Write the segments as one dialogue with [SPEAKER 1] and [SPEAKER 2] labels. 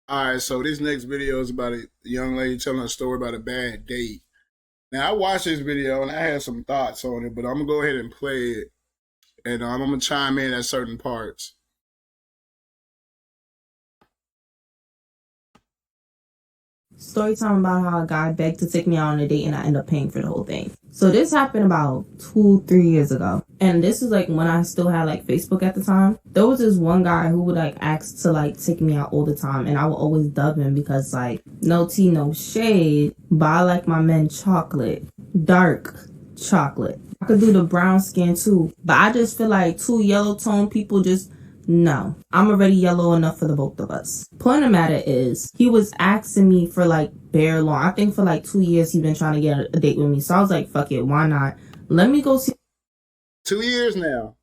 [SPEAKER 1] All right, so this next video is about a young lady telling a story about a bad date. Now, I watched this video and I had some thoughts on it, but I'm gonna go ahead and play it, and I'm gonna chime in at certain parts.
[SPEAKER 2] Story time about how a guy begged to take me out on a date and I end up paying for the whole thing. So this happened about 2-3 years ago. And this is like when I still had like Facebook at the time. There was this one guy who would like ask to like take me out all the time, and I would always dub him because like no tea, no shade, but I like my men chocolate. Dark chocolate. I could do the brown skin too. But I just feel like two yellow tone people just no, I'm already yellow enough for the both of us. Point of matter is, he was asking me for like bare long. I think for like 2 years he's been trying to get a date with me. So I was like, fuck it, why not? Let me go see
[SPEAKER 1] 2 years now.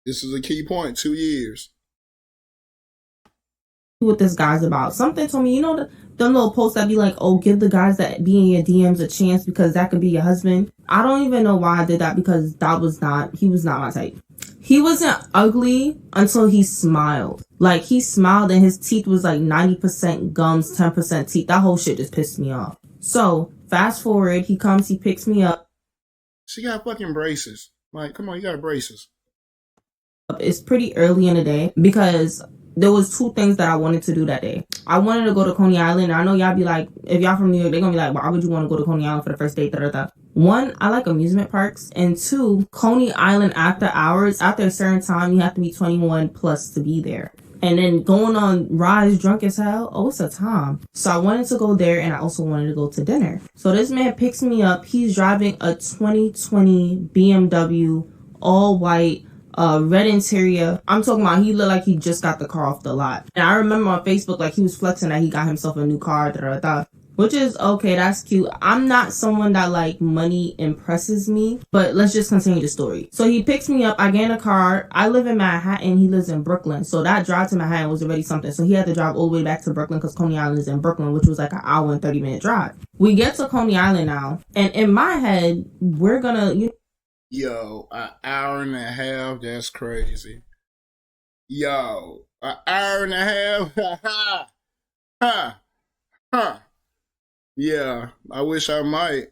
[SPEAKER 1] This is a key point. 2 years.
[SPEAKER 2] what this guy's about. Something told me, the little posts that be like, oh, give the guys that be in your DMs a chance because that could be your husband. I don't even know why I did that because he was not my type. He wasn't ugly until he smiled. Like, he smiled and his teeth was like 90% gums, 10% teeth. That whole shit just pissed me off. So, fast forward, he comes, he picks me up.
[SPEAKER 1] She got fucking braces. Like, come on, you got braces.
[SPEAKER 2] It's pretty early in the day because there was two things that I wanted to do that day. I wanted to go to Coney Island. I know y'all be like, if y'all from New York, they're gonna be like, why would you want to go to Coney Island for the first date? Da, da, da. One, I like amusement parks, and two, Coney Island after hours, after a certain time, you have to be 21 plus to be there. And then going on rides drunk as hell, oh, it's a time. So I wanted to go there, and I also wanted to go to dinner. So this man picks me up. He's driving a 2020 BMW, all white, red interior. I'm talking about he looked like he just got the car off the lot. And I remember on Facebook, like, he was flexing that he got himself a new car, da, da, da, which is okay, that's cute. I'm not someone that like money impresses me, but let's just continue the story. So he picks me up, I get in a car. I live in Manhattan, he lives in Brooklyn, so that drive to Manhattan was already something. So he had to drive all the way back to Brooklyn because Coney Island is in Brooklyn, which was like an hour and 30-minute drive. We get to Coney Island now, and in my head, we're gonna,
[SPEAKER 1] Yo, an hour and a half. That's crazy. Yo, an hour and a half. Ha ha ha. Yeah, I wish I might.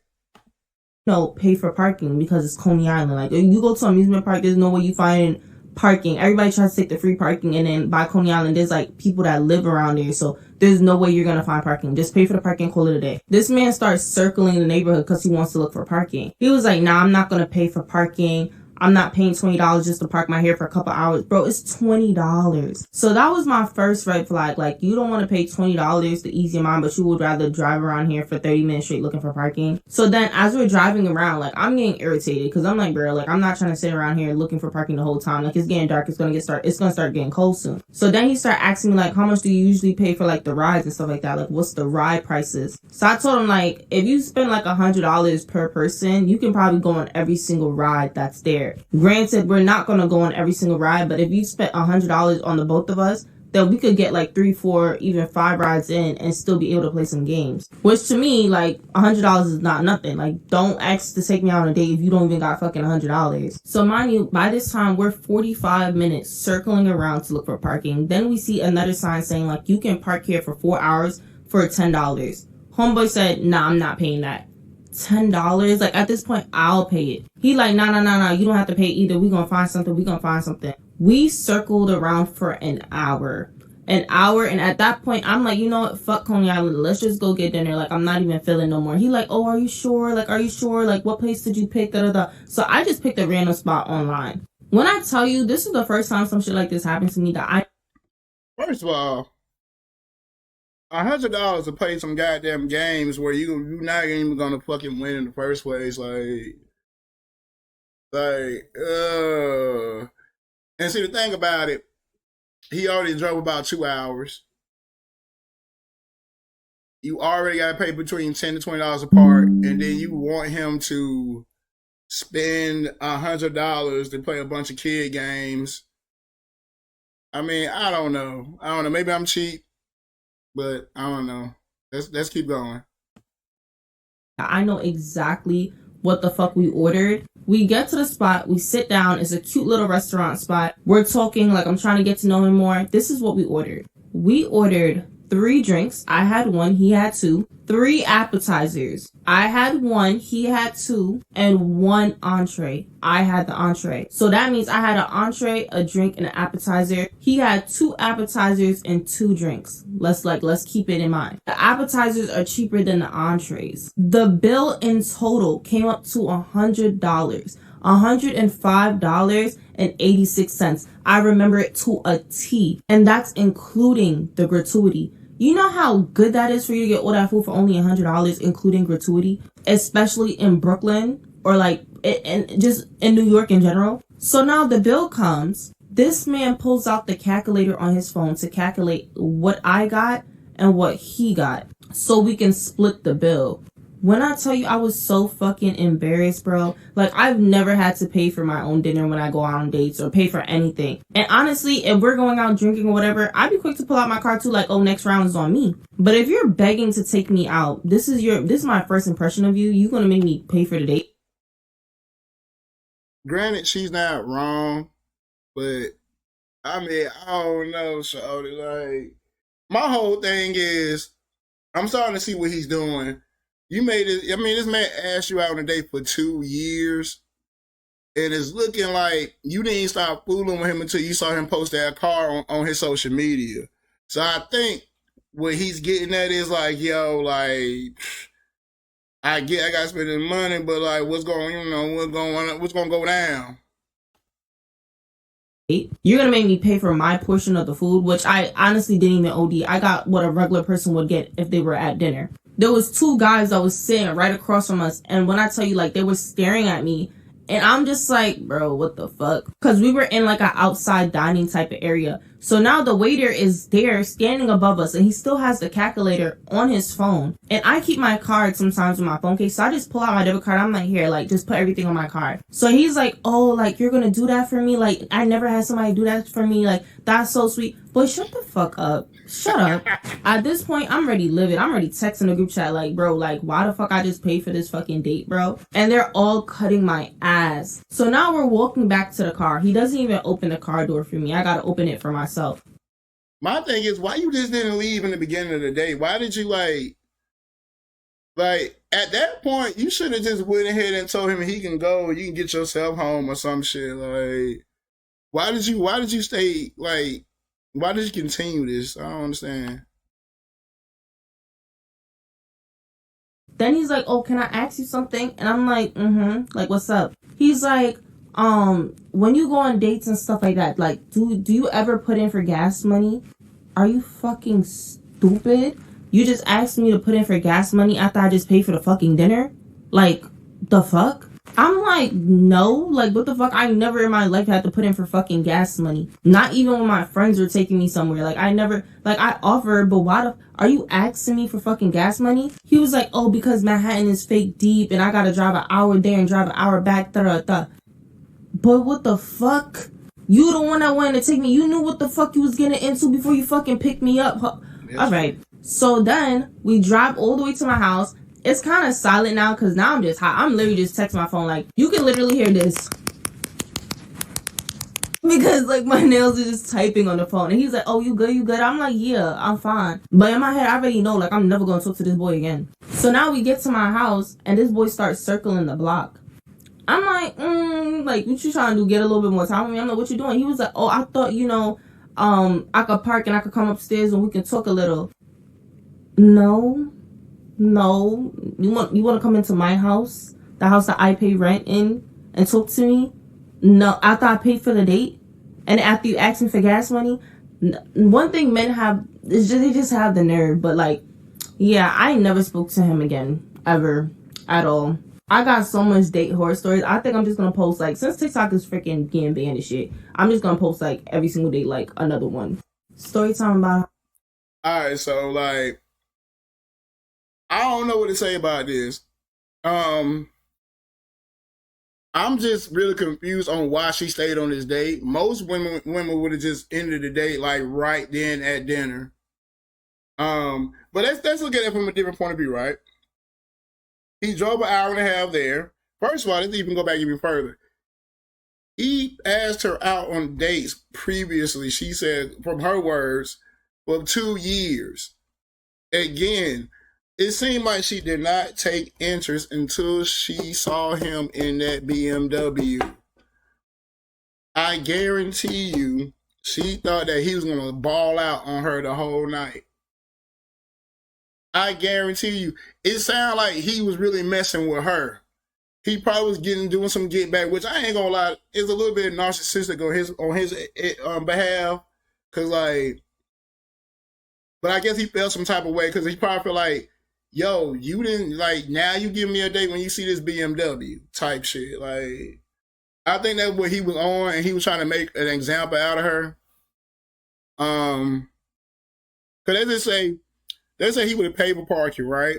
[SPEAKER 2] pay for parking because it's Coney Island. Like, if you go to an amusement park, there's no way you find parking. Everybody tries to take the free parking, and then by Coney Island, there's like people that live around there, so there's no way you're gonna find parking. Just pay for the parking, call it a day. This man starts circling the neighborhood because he wants to look for parking. He was like, nah, I'm not gonna pay for parking. I'm not paying $20 just to park my hair for a couple hours. Bro, it's $20. So that was my first red flag. Like, you don't want to pay $20 to ease your mind, but you would rather drive around here for 30 minutes straight looking for parking. So then as we're driving around, like, I'm getting irritated because I'm like, bro, like, I'm not trying to sit around here looking for parking the whole time. Like, it's getting dark. It's going to start getting cold soon. So then he started asking me, like, how much do you usually pay for, like, the rides and stuff like that? Like, what's the ride prices? So I told him, like, if you spend, like, $100 per person, you can probably go on every single ride that's there. Granted, we're not going to go on every single ride, but if you spent $100 on the both of us, then we could get like 3, 4, even 5 rides in and still be able to play some games. Which to me, like, $100 is not nothing. Like, don't ask to take me out on a date if you don't even got fucking $100. So mind you, by this time, we're 45 minutes circling around to look for parking. Then we see another sign saying, like, you can park here for 4 hours for $10. Homeboy said, nah, I'm not paying that. $10. Like, at this point, I'll pay it. He like, nah, you don't have to pay either. We gonna find something. We circled around for an hour, and at that point I'm like, you know what, fuck Coney Island, let's just go get dinner. Like, I'm not even feeling no more. He like, oh, are you sure? Like, what place did you pick? Da, da, da. So I just picked a random spot online. When I tell you, this is the first time some shit like this happened to me that I
[SPEAKER 1] First of all, $100 to play some goddamn games where you're not even gonna fucking win in the first place. Like. And see, the thing about it, he already drove about 2 hours. You already got to pay between $10 to $20 a part, and then you want him to spend $100 to play a bunch of kid games. I mean, I don't know. Maybe I'm cheap, but I don't know. Let's keep going.
[SPEAKER 2] know exactly what the fuck we ordered. We get to the spot, we sit down. It's a cute little restaurant spot. We're talking, like I'm trying to get to know him more. This is what we ordered. We ordered 3 drinks. I had 1, he had 2. 3 appetizers. I had 1, he had 2, and 1 entree. I had the entree. So that means I had an entree, a drink, and an appetizer. He had 2 appetizers and 2 drinks. Let's keep it in mind. The appetizers are cheaper than the entrees. The bill in total came up to $100. $105.86. I remember it to a T. And that's including the gratuity. You know how good that is for you to get all that food for only $100, including gratuity, especially in Brooklyn or like and just in New York in general. So now the bill comes. This man pulls out the calculator on his phone to calculate what I got and what he got so we can split the bill. When I tell you I was so fucking embarrassed, bro, like I've never had to pay for my own dinner when I go out on dates or pay for anything. And honestly, if we're going out drinking or whatever, I'd be quick to pull out my card too, like, oh, next round is on me. But if you're begging to take me out, this is my first impression of you. You gonna make me pay for the date?
[SPEAKER 1] Granted, she's not wrong, but I mean, I don't know, shawty. Like, my whole thing is, I'm starting to see what he's doing. You made it. I mean, this man asked you out on a date for 2 years, and it's looking like you didn't stop fooling with him until you saw him post that car on his social media. So I think what he's getting at is like, yo, like, I got to spend the money, but like, what's going to go down?
[SPEAKER 2] You're gonna make me pay for my portion of the food, which I honestly didn't even OD. I got what a regular person would get if they were at dinner. There was 2 guys that was sitting right across from us, and when I tell you, like, they were staring at me, and I'm just like, bro, what the fuck? Because we were in like an outside dining type of area. So now the waiter is there standing above us, and he still has the calculator on his phone. And I keep my card sometimes in my phone case, so I just pull out my debit card. I'm like, here, like, just put everything on my card. So he's like, oh, like, you're gonna do that for me? Like, I never had somebody do that for me. Like, that's so sweet. Boy, shut the fuck up. Shut up. At this point, I'm already livid. I'm already texting the group chat like, bro, like, why the fuck I just paid for this fucking date, bro? And they're all cutting my ass. So now we're walking back to the car. He doesn't even open the car door for me. I gotta open it for myself.
[SPEAKER 1] My thing is, why you just didn't leave in the beginning of the day? Why did you like at that point, you should have just went ahead and told him he can go, you can get yourself home or some shit. Like, why did you stay, like, why did you continue this? I don't understand.
[SPEAKER 2] Then he's like, oh, can I ask you something? And I'm like, like, what's up? He's like, when you go on dates and stuff like that, like, do you ever put in for gas money? Are you fucking stupid? You just asked me to put in for gas money after I just paid for the fucking dinner? Like, the fuck? I'm like, no, like, what the fuck? I never in my life had to put in for fucking gas money. Not even when my friends were taking me somewhere. Like, I never, like, I offered, but why the, are you asking me for fucking gas money? He was like, oh, because Manhattan is fake deep and I gotta drive an hour there and drive an hour back, da-da-da. But what the fuck? You the one that wanted to take me. You knew what the fuck you was getting into before you fucking picked me up. Yes. All right. So then we drive all the way to my house. It's kind of silent now because now I'm just hot. I'm literally just texting my phone. Like, you can literally hear this. Because, like, my nails are just typing on the phone. And he's like, oh, you good? You good? I'm like, yeah, I'm fine. But in my head, I already know, like, I'm never going to talk to this boy again. So now we get to my house and this boy starts circling the block. I'm like, like, what you trying to do? Get a little bit more time with me? I'm like, what you doing? He was like, oh, I thought, I could park and I could come upstairs and we can talk a little. No. You want to come into my house? The house that I pay rent in and talk to me? No, after I paid for the date? And after you asked me for gas money? One thing men have is they just have the nerve. But, like, yeah, I never spoke to him again. Ever. At all. I got so much date horror stories. I think I'm just going to post, like, since TikTok is freaking getting banned and shit, I'm just going to post, like, every single day, like, another one. Story time about...
[SPEAKER 1] Alright, so, like, I don't know what to say about this. I'm just really confused on why she stayed on this date. Most women would have just ended the date, like, right then at dinner. But let's look at it from a different point of view, right? He drove an hour and a half there, First of all, let's even go back even further. He asked her out on dates previously, she said, from her words, for 2 years. Again, it seemed like she did not take interest until she saw him in that BMW. I guarantee you, she thought that he was going to ball out on her the whole night. I guarantee you, it sounded like he was really messing with her. He probably was doing some get back, which I ain't gonna lie, is a little bit narcissistic on his behalf, cause like, but I guess he felt some type of way because he probably felt like, yo, you didn't like, now you give me a date when you see this BMW type shit. Like, I think that's what he was on, and he was trying to make an example out of her. Cause let's say he would have paid for parking, right?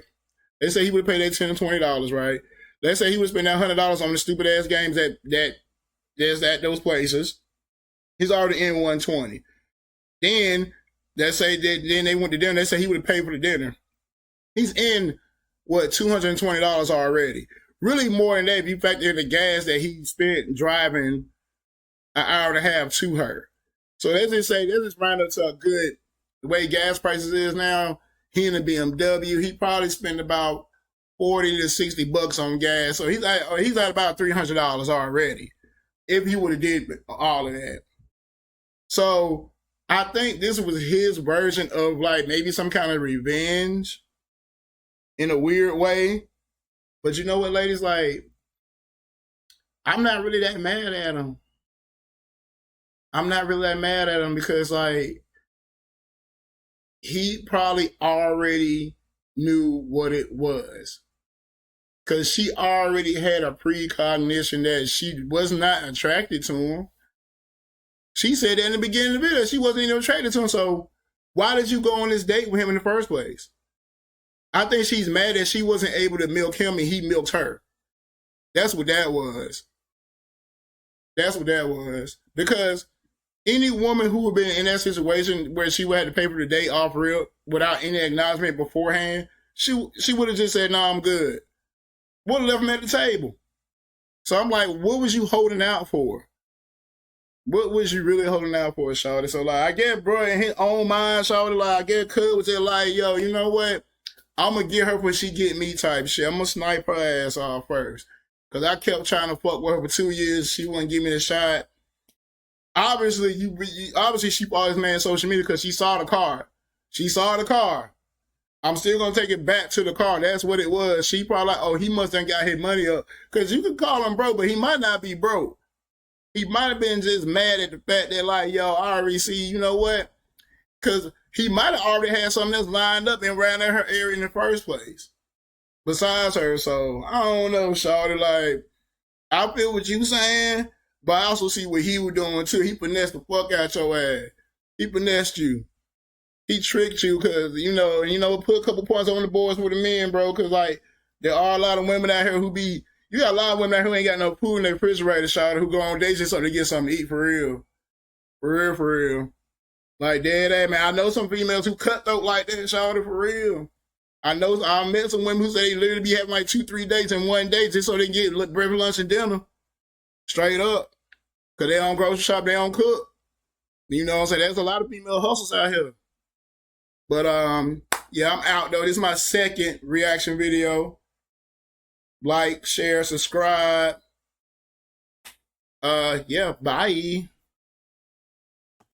[SPEAKER 1] They say he would have paid that $10 to $20, right? Let's say he would spend that $100 on the stupid ass games that there's at those places. He's already in $120. Then let's say that then they went to dinner. They say he would have paid for the dinner. He's in $220 already. Really more than that if you factor in the gas that he spent driving an hour and a half to her. So let's just round up to a good, the way gas prices is now. He in a BMW. He probably spent about $40 to $60 on gas. So he's at about $300 already if he would have did all of that. So I think this was his version of like maybe some kind of revenge in a weird way. But you know what, ladies? Like, I'm not really that mad at him. I'm not really that mad at him because like he probably already knew what it was. Because she already had a precognition that she was not attracted to him. She said that in the beginning of the video, she wasn't even attracted to him. So why did you go on this date with him in the first place? I think she's mad that she wasn't able to milk him and he milked her. That's what that was. That's what that was. Because any woman who would have been in that situation where she would have to pay for the date off real without any acknowledgement beforehand, she would have just said, "No, I'm good." Would have left him at the table. So I'm like, what was you holding out for? What was you really holding out for, shawty? So like, I get bro in his own mind, shawty, like, I get Cud was just like, yo, you know what? I'm gonna get her when she get me type shit. I'm gonna snipe her ass off first. Cause I kept trying to fuck with her for 2 years. She wouldn't give me the shot. Obviously, she bought this man social media because she saw the car. She saw the car. I'm still going to take it back to the car. That's what it was. She probably like, oh, he must have got his money up. Because you could call him broke, but he might not be broke. He might have been just mad at the fact that like, yo, I already see, you know what? Because he might have already had something else lined up and ran in her area in the first place. Besides her. So, I don't know, shawty. Like, I feel what you saying, but I also see what he was doing too. He finessed the fuck out your ass. He finessed you. He tricked you because, you know, put a couple points on the boards with the men, bro, because, like, there are a lot of women out here you got a lot of women out here who ain't got no food in their refrigerator, shawty, who go on dates just so they get something to eat for real. For real, for real. Like, dead man. I know some females who cutthroat like that, shawty, for real. I met some women who say they literally be having like 2-3 dates in one day just so they can get breakfast, lunch, and dinner. Straight up. Because they don't grocery shop, they don't cook. You know what I'm saying? There's a lot of female hustles out here. But, yeah, I'm out, though. This is my second reaction video. Like, share, subscribe. Yeah, bye.